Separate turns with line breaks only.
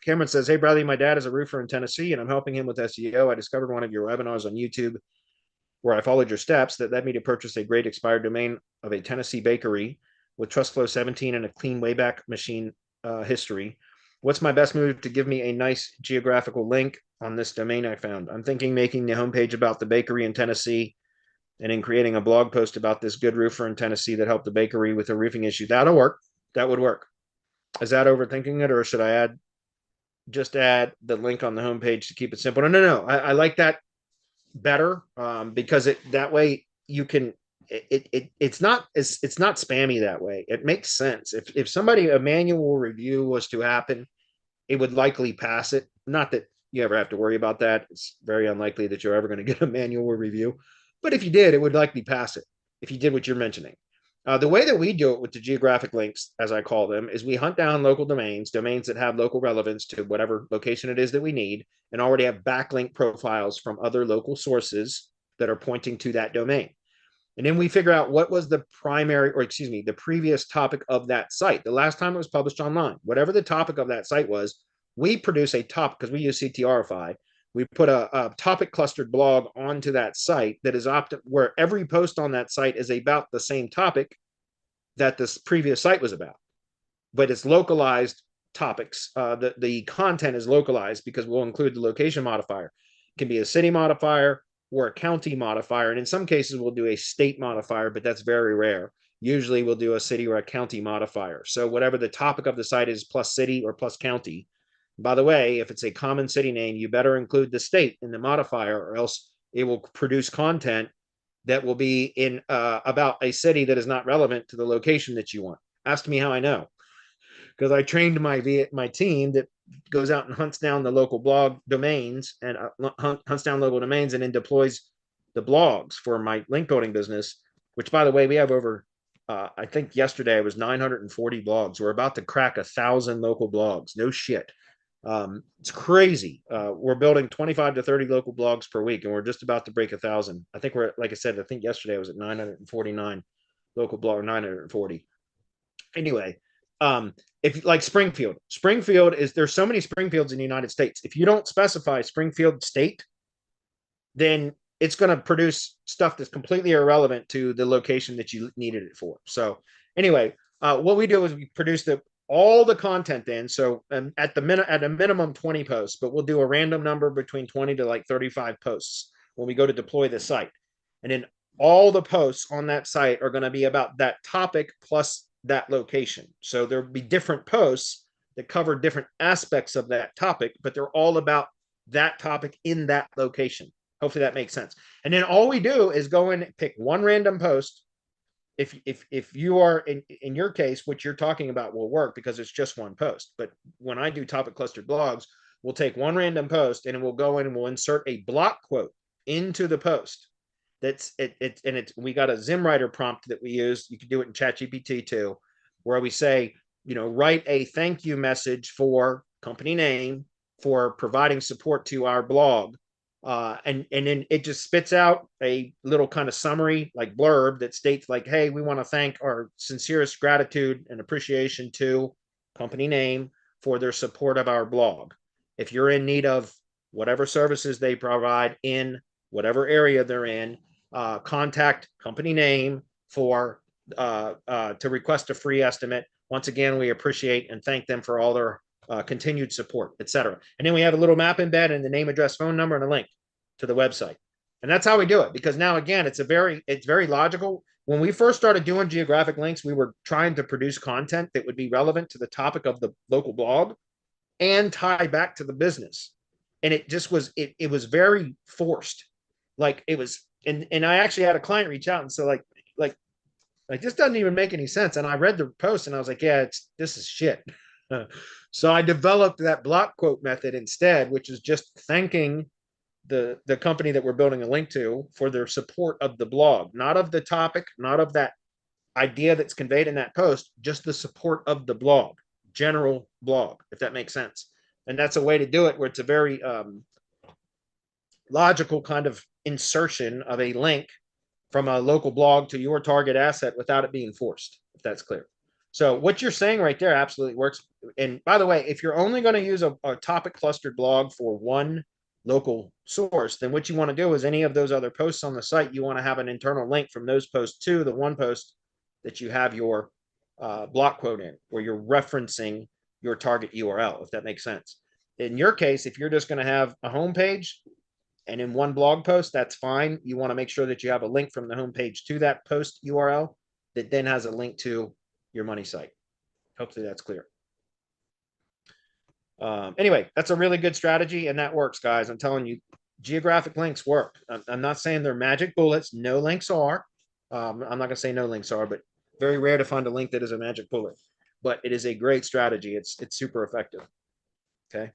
Cameron says, hey, Bradley, my dad is a roofer in Tennessee, and I'm helping him with SEO. I discovered one of your webinars on YouTube where I followed your steps that led me to purchase a great expired domain of a Tennessee bakery with TrustFlow 17 and a clean WayBack Machine history. What's my best move to give me a nice geographical link on this domain I found? I'm thinking making the homepage about the bakery in Tennessee and in creating a blog post about this good roofer in Tennessee that helped the bakery with a roofing issue. That'll work. That would work. Is that overthinking it, or should I add the link on the homepage to keep it simple? No. I like that better because that way you can it's not spammy that way. It makes sense. If somebody a manual review was to happen, it would likely pass it. Not that you ever have to worry about that. It's very unlikely that you're ever going to get a manual review, but if you did, it would likely pass it if you did what you're mentioning. The way that we do it with the geographic links, as I call them, is we hunt down local domains that have local relevance to whatever location it is that we need, and already have backlink profiles from other local sources that are pointing to that domain. And then we figure out what was the the previous topic of that site. The last time it was published online, whatever the topic of that site was, we produce a topic because we use CTRify. We put a topic clustered blog onto that site that is where every post on that site is about the same topic that this previous site was about, but it's localized topics. The content is localized because we'll include the location modifier. It can be a city modifier or a county modifier, and in some cases we'll do a state modifier, but that's very rare. Usually we'll do a city or a county modifier. So whatever the topic of the site is, plus city or plus county. By the way, if it's a common city name, you better include the state in the modifier, or else it will produce content that will be in about a city that is not relevant to the location that you want. Ask me how I know, because I trained my team that goes out and hunts down the local blog domains and hunts down local domains and then deploys the blogs for my link building business. Which, by the way, we have over I think yesterday it was 940 blogs. We're about to crack 1,000 local blogs. No shit. It's crazy. We're building 25 to 30 local blogs per week, and we're just about to break 1,000. I think we're, like I said, I think yesterday I was at 949 local blog, 940. Anyway, if like Springfield is, there's so many Springfields in the United States. If you don't specify Springfield state, then it's going to produce stuff that's completely irrelevant to the location that you needed it for. So anyway, what we do is we produce all the content in. So at a minimum 20 posts, but we'll do a random number between 20 to like 35 posts when we go to deploy the site. And then all the posts on that site are going to be about that topic plus that location. So there'll be different posts that cover different aspects of that topic, but they're all about that topic in that location. Hopefully that makes sense. And then all we do is go in and pick one random post. If you are in your case, what you're talking about will work because it's just one post. But when I do topic clustered blogs, we'll take one random post and we'll go in and we'll insert a block quote into the post. That's it, and it's we got a ZimWriter prompt that we use. You can do it in ChatGPT too, where we say, write a thank you message for company name for providing support to our blog. And then it just spits out a little kind of summary, like blurb that states like, hey, we want to thank our sincerest gratitude and appreciation to company name for their support of our blog. If you're in need of whatever services they provide in whatever area they're in, contact company name for to request a free estimate. Once again, we appreciate and thank them for all their continued support, etc. And then we have a little map embed and the name, address, phone number, and a link to the website. And that's how we do it, because now again, it's very logical. When we first started doing geographic links, we were trying to produce content that would be relevant to the topic of the local blog and tie back to the business. And it just was, it was very forced. Like it was, and I actually had a client reach out and say like this doesn't even make any sense. And I read the post and I was like, yeah, this is shit. So I developed that block quote method instead, which is just thanking the company that we're building a link to for their support of the blog, not of the topic, not of that idea that's conveyed in that post, just the support of the blog, general blog, if that makes sense. And that's a way to do it where it's a very logical kind of insertion of a link from a local blog to your target asset without it being forced, if that's clear. So what you're saying right there absolutely works. And by the way, if you're only going to use a topic clustered blog for one local source, then what you want to do is any of those other posts on the site, you want to have an internal link from those posts to the one post that you have your block quote in, where you're referencing your target URL, if that makes sense. In your case, if you're just going to have a homepage and in one blog post, that's fine. You want to make sure that you have a link from the homepage to that post URL that then has a link to your money site. Hopefully that's clear. Anyway, that's a really good strategy, and that works, guys. I'm telling you, geographic links work. I'm not saying they're magic bullets. No links are. I'm not going to say no links are, but very rare to find a link that is a magic bullet. But it is a great strategy. It's super effective. Okay.